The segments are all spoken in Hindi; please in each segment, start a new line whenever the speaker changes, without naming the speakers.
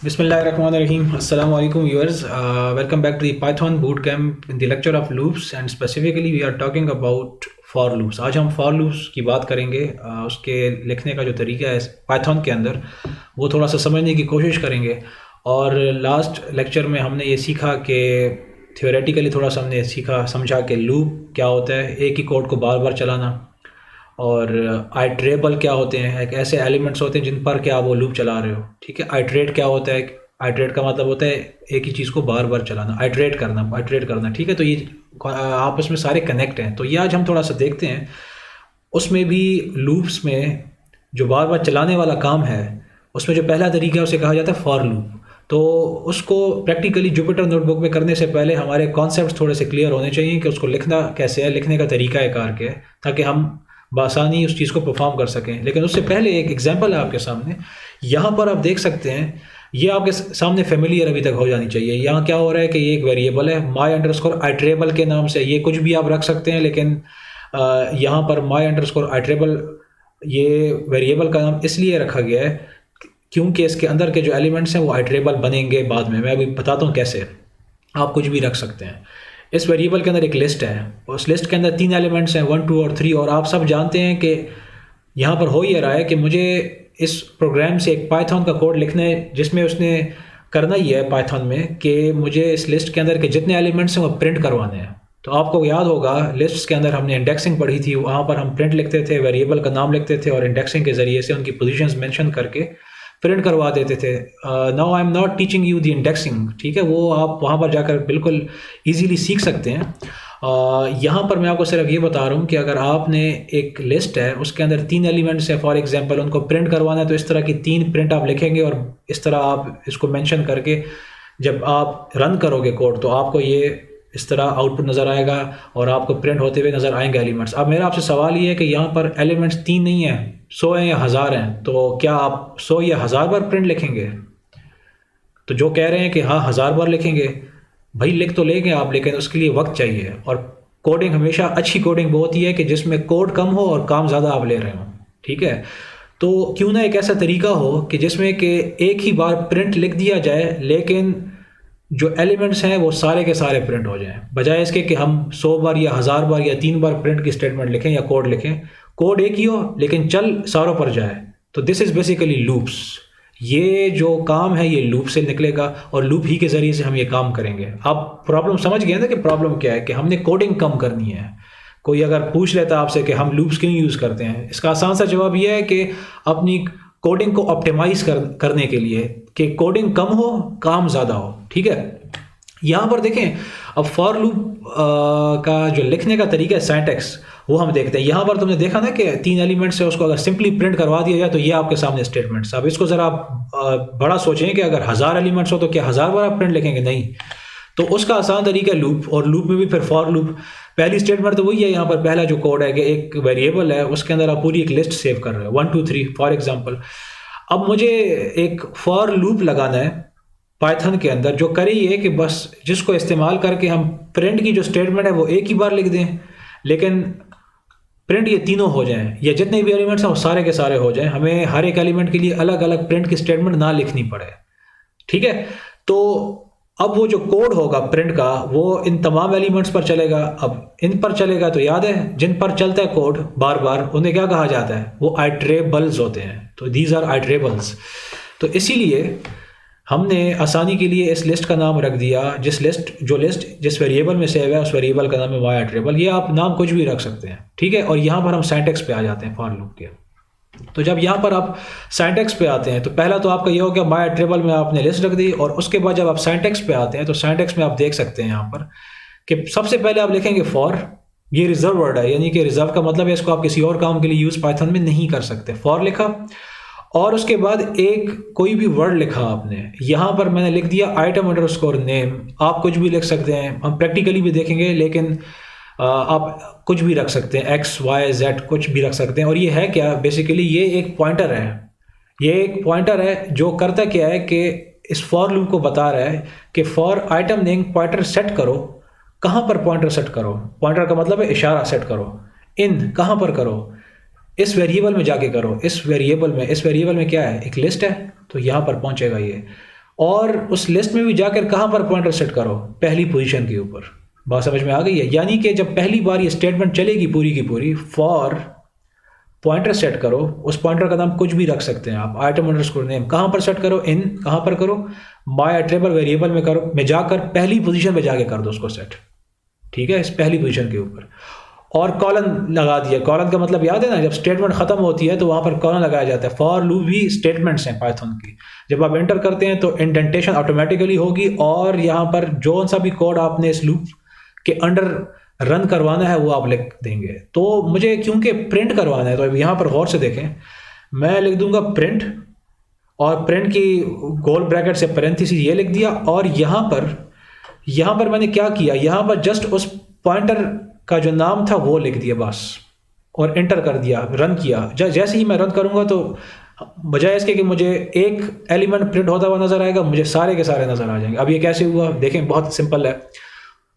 Bismillahirrahmanirrahim. Assalamu alaikum viewers. Welcome back to the Python bootcamp in the lecture of loops and specifically we are talking about for loops. आज हम for loops की बात करेंगे. उसके लिखने का जो तरीका है Python के अंदर वो थोड़ा सा समझने की कोशिश करेंगे. और लास्ट लेक्चर में हमने ये सीखा कि थियोरेटिकली थोड़ा सा हमने सीखा समझा कि लूप क्या होता है, एक ही कोड को बार बार चलाना. और आइट्रेबल क्या होते हैं, एक ऐसे एलिमेंट्स होते हैं जिन पर क्या आप वो लूप चला रहे हो. ठीक है. आइट्रेट क्या होता है, आइट्रेट का मतलब होता है एक ही चीज़ को बार बार चलाना, आइट्रेट करना. ठीक है. तो ये आपस में सारे कनेक्ट हैं. तो ये आज हम थोड़ा सा देखते हैं. उसमें भी लूप्स में जो बार बार चलाने वाला काम है उसमें जो पहला तरीका है उसे कहा जाता है फॉर लूप. तो उसको प्रैक्टिकली जुपिटर नोटबुक में करने से पहले हमारे कॉन्सेप्ट्स थोड़े से क्लियर होने चाहिए कि उसको लिखना कैसे है, लिखने का तरीका है कार के, ताकि हम बआसानी उस चीज़ को परफॉर्म कर सकें. लेकिन उससे पहले एक एग्जांपल है आपके सामने. यहाँ पर आप देख सकते हैं, ये आपके सामने फेमिलियर अभी तक हो जानी चाहिए. यहाँ क्या हो रहा है कि ये एक वेरिएबल है माई अंडरस्कोर आइट्रेबल के नाम से. ये कुछ भी आप रख सकते हैं, लेकिन यहाँ पर माई अंडरस्कोर आइट्रेबल ये वेरिएबल का नाम इसलिए रखा गया है क्योंकि इसके अंदर के जो एलिमेंट्स हैं वो आइट्रेबल बनेंगे बाद में. मैं अभी बताता हूँ कैसे. आप कुछ भी रख सकते हैं. इस वेरिएबल के अंदर एक लिस्ट है, उस लिस्ट के अंदर 3 एलिमेंट्स हैं 1 2 और 3. और आप सब जानते हैं कि यहाँ पर हो ये रहा है कि मुझे इस प्रोग्राम से एक पाइथन का कोड लिखना है जिसमें उसने करना ही है पाइथन में कि मुझे इस लिस्ट के अंदर के जितने एलिमेंट्स हैं वो प्रिंट करवाने हैं. तो आपको याद होगा लिस्ट्स के अंदर हमने इंडेक्सिंग पढ़ी थी. वहाँ पर हम प्रिंट लिखते थे, वेरिएबल का नाम लिखते थे और इंडेक्सिंग के ज़रिए से उनकी पोजीशंस मेंशन करके प्रिंट करवा देते थे. Now I am not teaching you the indexing. ठीक है. वो आप वहाँ पर जाकर बिल्कुल इजीली सीख सकते हैं. यहाँ पर मैं आपको सिर्फ ये बता रहा हूँ कि अगर आपने एक लिस्ट है उसके अंदर 3 एलिमेंट्स है फॉर एग्जांपल, उनको प्रिंट करवाना है तो इस तरह की 3 प्रिंट आप लिखेंगे और इस तरह आप इसको मेंशन करके जब आप रन करोगे कोड तो आपको ये इस तरह आउटपुट नज़र आएगा और आपको प्रिंट होते हुए नज़र आएंगे एलिमेंट्स. अब मेरा आपसे सवाल ये है कि यहाँ पर एलिमेंट्स 3 नहीं हैं, 100 हैं या 1000 हैं. तो क्या आप 100 या 1000 बार प्रिंट लिखेंगे? तो जो कह रहे हैं कि हाँ 1000 बार लिखेंगे, भाई लिख तो लेंगे आप, लेकिन उसके लिए वक्त चाहिए. और कोडिंग हमेशा अच्छी कोडिंग वो होती है कि जिसमें कोड कम हो और काम ज़्यादा आप ले रहे हो. ठीक है. तो क्यों ना एक ऐसा तरीका हो कि जिसमें कि एक ही बार प्रिंट लिख दिया जाए लेकिन जो एलिमेंट्स हैं वो सारे के सारे प्रिंट हो जाएं, बजाय इसके कि हम 100 बार या 1000 बार या 3 बार प्रिंट की स्टेटमेंट लिखें या कोड लिखें. कोड एक ही हो लेकिन चल सारों पर जाए. तो दिस इज़ बेसिकली लूप्स. ये जो काम है ये लूप से निकलेगा और लूप ही के ज़रिए से हम ये काम करेंगे. आप प्रॉब्लम समझ गए ना कि प्रॉब्लम क्या है, कि हमने कोडिंग कम करनी है. कोई अगर पूछ लेता आपसे कि हम लूप्स क्यों यूज़ करते हैं, इसका आसान सा जवाब यह है कि अपनी कोडिंग को ऑप्टिमाइज करने के लिए, कि कोडिंग कम हो काम ज़्यादा हो. ठीक है. यहाँ पर देखें, अब फॉर लूप का जो लिखने का तरीका है सिंटैक्स वो हम देखते हैं. यहाँ पर तुमने देखा ना कि 3 एलिमेंट्स है, उसको अगर सिंपली प्रिंट करवा दिया जाए तो ये आपके सामने स्टेटमेंट्स. अब इसको ज़रा आप बड़ा सोचें कि अगर 1000 एलिमेंट्स हो तो क्या 1000 बार आप प्रिंट लिखेंगे? नहीं. तो उसका आसान तरीका है लूप. और लूप में भी फिर फॉर लूप. पहली स्टेटमेंट तो वही है. यहाँ पर पहला जो कोड है कि एक वेरिएबल है उसके अंदर आप पूरी एक लिस्ट सेव कर रहे हो 1 2 3 फॉर एग्जाम्पल. अब मुझे एक फॉर लूप लगाना है पाइथन के अंदर जो करे ये कि बस जिसको इस्तेमाल करके हम प्रिंट की जो स्टेटमेंट है वो एक ही बार लिख दें, लेकिन प्रिंट ये तीनों हो जाएं या जितने भी एलिमेंट्स हैं वो सारे के सारे हो जाएं. हमें हर एक एलिमेंट के लिए अलग अलग प्रिंट की स्टेटमेंट ना लिखनी पड़े. ठीक है. तो अब वो जो कोड होगा प्रिंट का वो इन तमाम एलिमेंट्स पर चलेगा. अब इन पर चलेगा तो याद है जिन पर चलता है कोड बार बार उन्हें क्या कहा जाता है? वो आइट्रेबल्स होते हैं. तो दीज आर आइट्रेबल्स. तो इसीलिए हमने आसानी के लिए इस लिस्ट का नाम रख दिया, लिस्ट जिस वेरिएबल में सेव है उस वेरिएबल का नाम है माई आइट्रेबल. ये आप नाम कुछ भी रख सकते हैं. ठीक है. और यहाँ पर हम सिंटैक्स पे आ जाते हैं फॉर लूप के. तो जब यहाँ पर आप सिंटैक्स पे आते हैं तो पहला तो आपका ये हो गया माई आइट्रेबल में आपने लिस्ट रख दी. और उसके बाद जब आप सिंटैक्स पे आते हैं तो सिंटैक्स में आप देख सकते हैं यहाँ पर कि सबसे पहले आप लिखेंगे फॉर. ये रिजर्व वर्ड है, यानी कि रिजर्व का मतलब है इसको आप किसी और काम के लिए यूज़ पाइथन में नहीं कर सकते. फॉर लिखा और उसके बाद एक कोई भी वर्ड लिखा आपने. यहाँ पर मैंने लिख दिया आइटम अंडरस्कोर नेम. आप कुछ भी लिख सकते हैं, हम प्रैक्टिकली भी देखेंगे, लेकिन आप कुछ भी रख सकते हैं, एक्स वाई जेड कुछ भी रख सकते हैं. और ये है क्या? बेसिकली ये एक पॉइंटर है. ये एक पॉइंटर है जो करता क्या है कि इस फॉर लूप को बता रहा है कि for item name pointer set करो. कहाँ पर पॉइंटर सेट करो? पॉइंटर का मतलब है इशारा सेट करो. इन कहाँ पर करो? इस वेरिएबल में जाके करो. इस वेरिएबल में क्या है? एक लिस्ट है, तो यहाँ पर पहुँचेगा ये. और उस लिस्ट में भी जाकर कहाँ पर पॉइंटर सेट करो, पहली पोजीशन के ऊपर। बात समझ में आ गई है? यानी कि जब पहली बार ये स्टेटमेंट चलेगी पूरी की पूरी, फॉर पॉइंटर सेट करो, उस पॉइंटर का नाम कुछ भी रख सकते हैं आप, आइटम अंडरस्कोर नेम। कहाँ पर सेट करो? इन कहाँ पर करो? बाय अट्रेबल वेरिएबल में करो, में जाकर पहली पोजीशन पे जाके कर दो उसको सेट, ठीक है, इस पहली पोजीशन के ऊपर। और कॉलन लगा दिया। कॉलन का मतलब याद है ना, जब स्टेटमेंट खत्म होती है तो वहां पर कॉलन लगाया जाता है। फॉर लूप भी स्टेटमेंट्स हैं पाइथन की। जब आप एंटर करते हैं तो इंडेंटेशन ऑटोमेटिकली होगी, और यहाँ पर जो सा भी कोड आपने इस लूप के अंडर रन करवाना है वो आप लिख देंगे। तो मुझे क्योंकि प्रिंट करवाना है तो यहाँ पर गौर से देखें, मैं लिख दूंगा प्रिंट, और प्रिंट की गोल ब्रैकेट से पैरेंथेसिस ये लिख दिया, और यहाँ पर मैंने क्या किया, यहाँ पर जस्ट उस पॉइंटर का जो नाम था वो लिख दिया बस, और एंटर कर दिया, रन किया। जैसे ही मैं रन करूंगा तो बजाय इसके कि मुझे एक एलिमेंट प्रिंट होता हुआ नजर आएगा, मुझे सारे के सारे नजर आ जाएंगे। अब ये कैसे हुआ देखें, बहुत सिंपल है।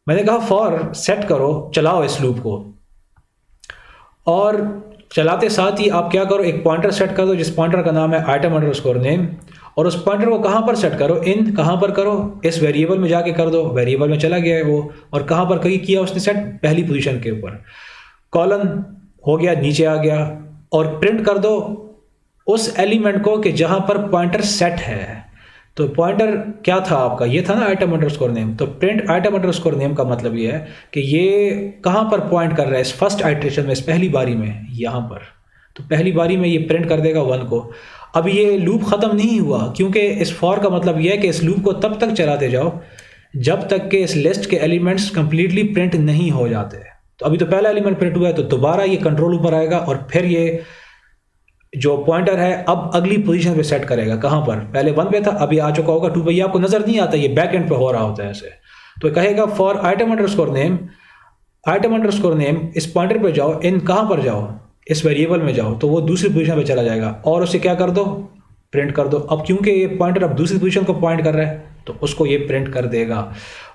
मैंने कहा फॉर सेट करो, चलाओ इस लूप को, और चलाते साथ ही आप क्या करो, एक पॉइंटर सेट कर दो जिस पॉइंटर का नाम है आइटम अंडरस्कोर नेम, और उस पॉइंटर को कहाँ पर सेट करो, इन कहाँ पर करो, इस वेरिएबल में जाके कर दो। वेरिएबल में चला गया है वो, और कहाँ पर कहीं किया उसने सेट, पहली पोजीशन के ऊपर। कॉलन हो गया, नीचे आ गया, और प्रिंट कर दो उस एलिमेंट को कि जहाँ पर पॉइंटर सेट है। तो पॉइंटर क्या था आपका, ये था ना आइटम अंडरस्कोर नेम। तो प्रिंट आइटम अंडरस्कोर नेम का मतलब ये है कि ये कहाँ पर पॉइंट कर रहा है, इस फर्स्ट आइटरेशन में, इस पहली बारी में, यहाँ पर। तो पहली बारी में ये प्रिंट कर देगा 1 को। अब ये लूप ख़त्म नहीं हुआ, क्योंकि इस फॉर का मतलब ये है कि इस लूप को तब तक चलाते जाओ जब तक कि इस लिस्ट के एलिमेंट्स कंप्लीटली प्रिंट नहीं हो जाते। तो अभी तो पहला एलिमेंट प्रिंट हुआ है, तो दोबारा ये कंट्रोल ऊपर आएगा, और फिर ये जो पॉइंटर है अब अगली पोजीशन पे सेट करेगा। कहाँ पर, पहले 1 पे था, अभी आ चुका होगा 2 पे। ये आपको नज़र नहीं आता, ये बैक एंड पे हो रहा होता है ऐसे। तो कहेगा for item underscore name, item underscore name, इस पॉइंटर पे जाओ, इन कहाँ पर जाओ, इस वेरिएबल में जाओ, तो वो दूसरी पोजीशन पे चला जाएगा, और उसे क्या कर दो, प्रिंट कर दो। अब क्योंकि ये पॉइंटर अब दूसरी पोजीशन को पॉइंट कर रहा है तो उसको ये प्रिंट कर देगा।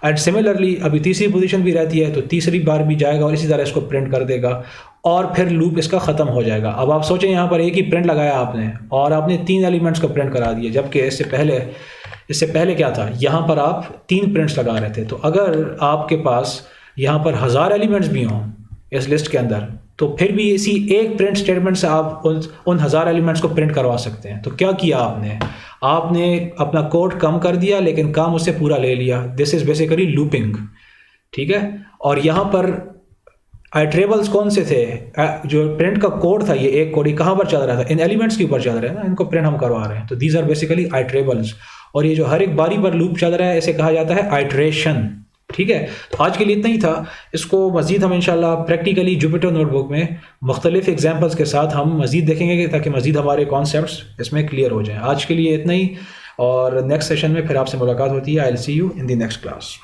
एंड सिमिलरली अभी तीसरी पोजीशन भी रहती है, तो तीसरी बार भी जाएगा और इसी तरह इसको प्रिंट कर देगा, और फिर लूप इसका ख़त्म हो जाएगा। अब आप सोचें, यहाँ पर एक ही प्रिंट लगाया आपने, और आपने 3 एलिमेंट्स को प्रिंट करा दिए, जबकि इससे पहले क्या था, यहाँ पर आप 3 प्रिंट्स लगा रहे थे। तो अगर आपके पास यहाँ पर 1000 एलिमेंट्स भी हों इस लिस्ट के अंदर, तो फिर भी इसी एक प्रिंट स्टेटमेंट से आप उन 1000 एलिमेंट्स को प्रिंट करवा सकते हैं। तो क्या किया आपने अपना कोड कम कर दिया, लेकिन काम उससे पूरा ले लिया। दिस इज़ बेसिकली लूपिंग, ठीक है। और यहाँ पर आइट्रेबल्स कौन से थे, जो प्रिंट का कोड था, ये एक कोड ही कहाँ पर चल रहा था, इन एलिमेंट्स के ऊपर चल रहा है ना, इनको प्रिंट हम करवा रहे हैं। तो दीज आर बेसिकली आइट्रेबल्स, और ये जो हर एक बारी पर लूप चल रहा है इसे कहा जाता है आइट्रेशन, ठीक है। तो आज के लिए इतना ही था। इसको मज़ीद हम इंशाल्लाह प्रैक्टिकली जुपिटर नोटबुक में मुख्तलिफ एग्जाम्पल्स के साथ हम मज़ीद देखेंगे, ताकि मज़ीद हमारे कॉन्सेप्ट्स इसमें क्लियर हो जाएं। आज के लिए इतना ही, और नेक्स्ट सेशन में फिर आपसे मुलाकात होती है। I will see you in the next class.